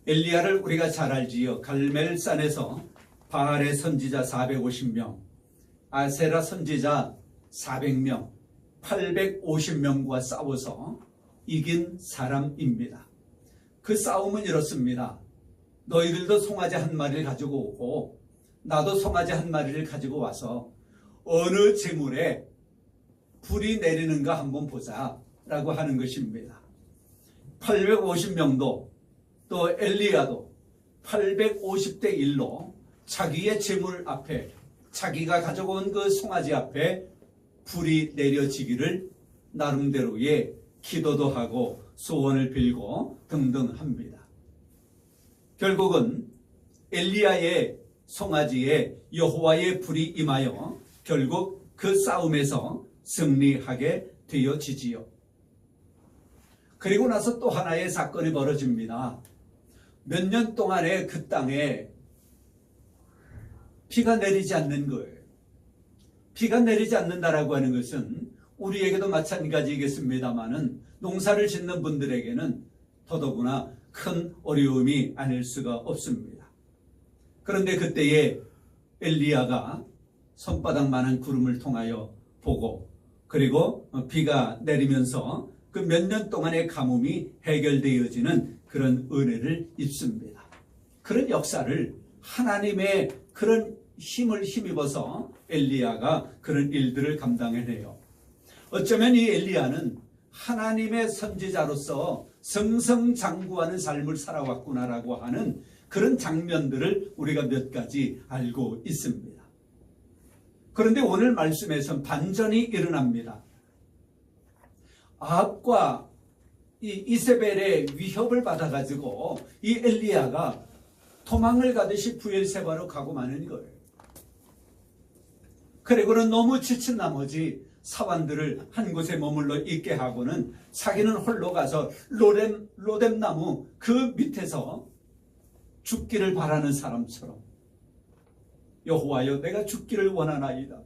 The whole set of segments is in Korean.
엘리야를 우리가 잘 알지요. 갈멜산에서 바알의 선지자 450명, 아세라 선지자 400명, 850명과 싸워서 이긴 사람입니다. 그 싸움은 이렇습니다. 너희들도 송아지 한 마리를 가지고 오고 나도 송아지 한 마리를 가지고 와서 어느 재물에 불이 내리는가 한번 보자 라고 하는 것입니다. 850명도 또 엘리야도 850대 1로 자기의 재물 앞에 자기가 가져온 그 송아지 앞에 불이 내려지기를 나름대로의 기도도 하고 소원을 빌고 등등 합니다. 결국은 엘리야의 송아지에 여호와의 불이 임하여 결국 그 싸움에서 승리하게 되어지지요. 그리고 나서 또 하나의 사건이 벌어집니다. 몇 년 동안에 그 땅에 비가 내리지 않는 거예요. 비가 내리지 않는다라고 하는 것은 우리에게도 마찬가지겠습니다만은 농사를 짓는 분들에게는 더더구나 큰 어려움이 아닐 수가 없습니다. 그런데 그때에 엘리야가 손바닥만한 구름을 통하여 보고 그리고 비가 내리면서 그 몇 년 동안의 가뭄이 해결되어지는 그런 은혜를 입습니다. 그런 역사를 하나님의 그런 힘을 힘입어서 엘리야가 그런 일들을 감당해내요. 어쩌면 이 엘리야는 하나님의 선지자로서 승승장구하는 삶을 살아왔구나라고 하는 그런 장면들을 우리가 몇 가지 알고 있습니다. 그런데 오늘 말씀에서는 반전이 일어납니다. 아합과 이 이세벨의 위협을 받아가지고 이 엘리야가 도망을 가듯이 부엘세바로 가고 마는 거예요. 그리고는 너무 지친 나머지 사환들을 한 곳에 머물러 있게 하고는 자기는 홀로 가서 로뎀나무 그 밑에서 죽기를 바라는 사람처럼 여호와여 내가 죽기를 원하나이다.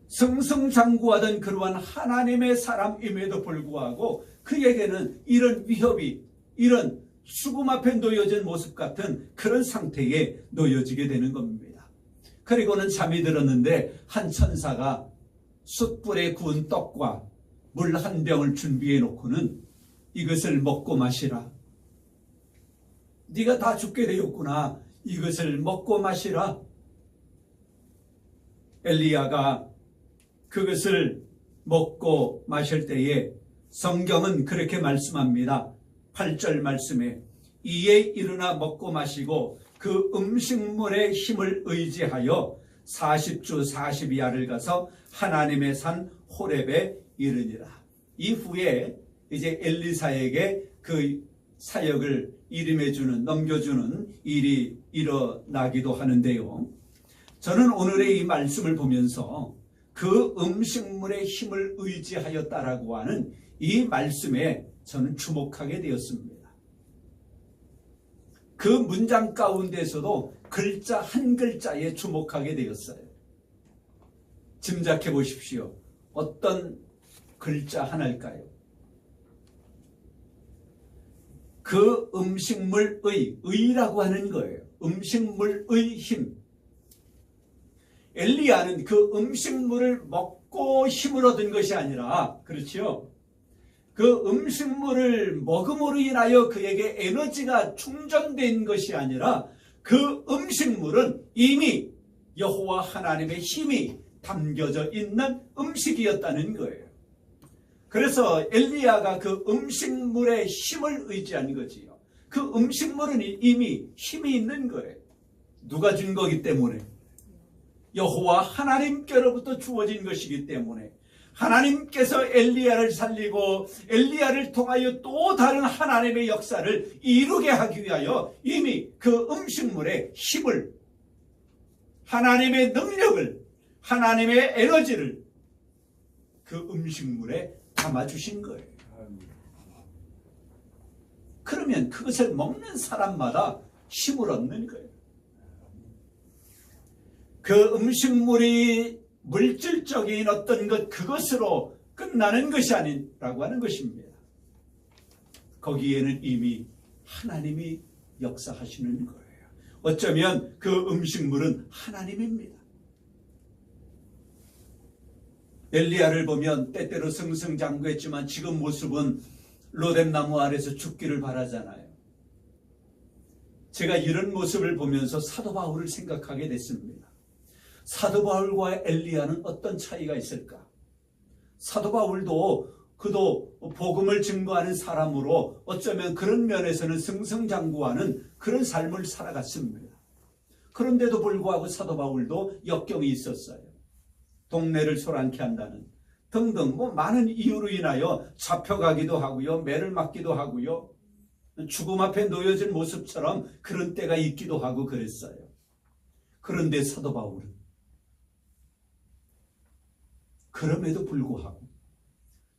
승승장구하던 그러한 하나님의 사람임에도 불구하고 그에게는 이런 위협이 이런 죽음 앞에 놓여진 모습 같은 그런 상태에 놓여지게 되는 겁니다. 그리고는 잠이 들었는데 한 천사가 숯불에 구운 떡과 물 한 병을 준비해 놓고는 이것을 먹고 마시라. 네가 다 죽게 되었구나. 이것을 먹고 마시라. 엘리야가 그것을 먹고 마실 때에 성경은 그렇게 말씀합니다. 8절 말씀에 이에 일어나 먹고 마시고 그 음식물의 힘을 의지하여 40주 42야를 가서 하나님의 산 호렙에 이르니라. 이후에 이제 엘리사에게 그 사역을 이름해주는 넘겨주는 일이 일어나기도 하는데요. 저는 오늘의 이 말씀을 보면서 그 음식물의 힘을 의지하였다라고 하는 이 말씀에 저는 주목하게 되었습니다. 그 문장 가운데서도 글자 한 글자에 주목하게 되었어요. 짐작해 보십시오. 어떤 글자 하나일까요? 그 음식물의 의라고 하는 거예요. 음식물의 힘. 엘리야는 그 음식물을 먹고 힘을 얻은 것이 아니라, 그렇지요? 그 음식물을 먹음으로 인하여 그에게 에너지가 충전된 것이 아니라 그 음식물은 이미 여호와 하나님의 힘이 담겨져 있는 음식이었다는 거예요. 그래서 엘리야가 그 음식물의 힘을 의지한 거지요. 그 음식물은 이미 힘이 있는 거예요. 누가 준 거기 때문에? 여호와 하나님께로부터 주어진 것이기 때문에 하나님께서 엘리야를 살리고 엘리야를 통하여 또 다른 하나님의 역사를 이루게 하기 위하여 이미 그 음식물의 힘을, 하나님의 능력을, 하나님의 에너지를 그 음식물에 담아주신 거예요. 그러면 그것을 먹는 사람마다 힘을 얻는 거예요. 그 음식물이 물질적인 어떤 것 그것으로 끝나는 것이 아니라고 하는 것입니다. 거기에는 이미 하나님이 역사하시는 거예요. 어쩌면 그 음식물은 하나님입니다. 엘리야를 보면 때때로 승승장구했지만 지금 모습은 로뎀나무 아래서 죽기를 바라잖아요. 제가 이런 모습을 보면서 사도 바울을 생각하게 됐습니다. 사도 바울과 엘리야는 어떤 차이가 있을까? 사도 바울도 그도 복음을 증거하는 사람으로 어쩌면 그런 면에서는 승승장구하는 그런 삶을 살아갔습니다. 그런데도 불구하고 사도 바울도 역경이 있었어요. 동네를 소란케 한다는 등등 많은 이유로 인하여 잡혀가기도 하고요. 매를 맞기도 하고요. 죽음 앞에 놓여진 모습처럼 그런 때가 있기도 하고 그랬어요. 그런데 사도 바울은 그럼에도 불구하고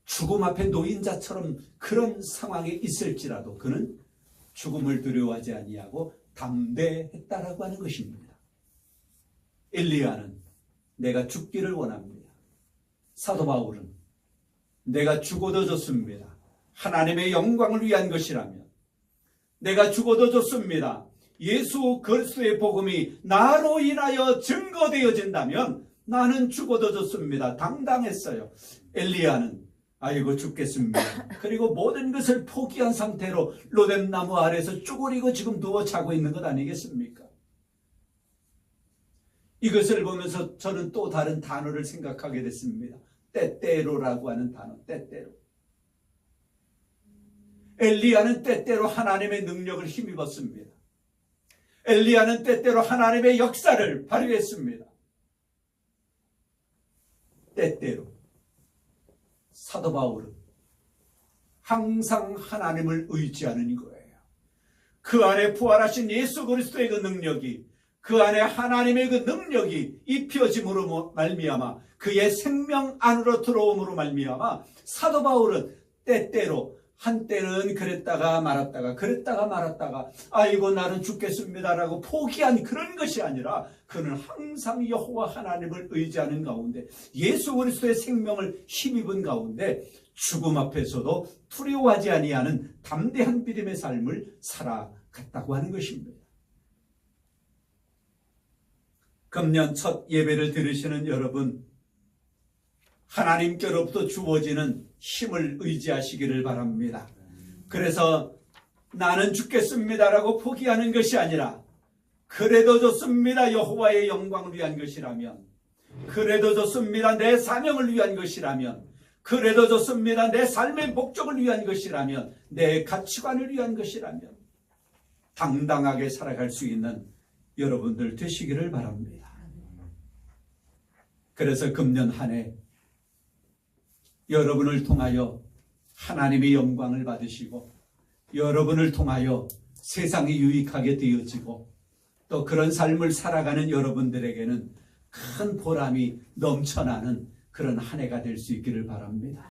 죽음 앞에 놓인 자처럼 그런 상황에 있을지라도 그는 죽음을 두려워하지 아니하고 담대했다라고 하는 것입니다. 엘리야는 내가 죽기를 원합니다. 사도 바울은 내가 죽어도 좋습니다. 하나님의 영광을 위한 것이라면 내가 죽어도 좋습니다. 예수 그리스도의 복음이 나로 인하여 증거되어진다면 나는 죽어도 좋습니다. 당당했어요. 엘리야는 아이고 죽겠습니다. 그리고 모든 것을 포기한 상태로 로뎀나무 아래에서 쪼그리고 지금 누워 자고 있는 것 아니겠습니까? 이것을 보면서 저는 또 다른 단어를 생각하게 됐습니다. 때때로라고 하는 단어, 때때로. 엘리야는 때때로 하나님의 능력을 힘입었습니다. 엘리야는 때때로 하나님의 역사를 발휘했습니다. 때때로 사도 바울은 항상 하나님을 의지하는 거예요. 그 안에 부활하신 예수 그리스도의 그 능력이, 그 안에 하나님의 그 능력이 입혀짐으로 말미암아 그의 생명 안으로 들어옴으로 말미암아 사도 바울은 때때로 한때는 그랬다가 말았다가 아이고 나는 죽겠습니다라고 포기한 그런 것이 아니라 그는 항상 여호와 하나님을 의지하는 가운데 예수 그리스도의 생명을 힘입은 가운데 죽음 앞에서도 두려워하지 아니하는 담대한 믿음의 삶을 살아갔다고 하는 것입니다. 금년 첫 예배를 들으시는 여러분, 하나님께로부터 주어지는 힘을 의지하시기를 바랍니다. 그래서 나는 죽겠습니다라고 포기하는 것이 아니라 그래도 좋습니다. 여호와의 영광을 위한 것이라면, 그래도 좋습니다. 내 사명을 위한 것이라면, 그래도 좋습니다. 내 삶의 목적을 위한 것이라면, 내 가치관을 위한 것이라면 당당하게 살아갈 수 있는 여러분들 되시기를 바랍니다. 그래서 금년 한 해 여러분을 통하여 하나님의 영광을 받으시고 여러분을 통하여 세상이 유익하게 되어지고 또 그런 삶을 살아가는 여러분들에게는 큰 보람이 넘쳐나는 그런 한 해가 될 수 있기를 바랍니다.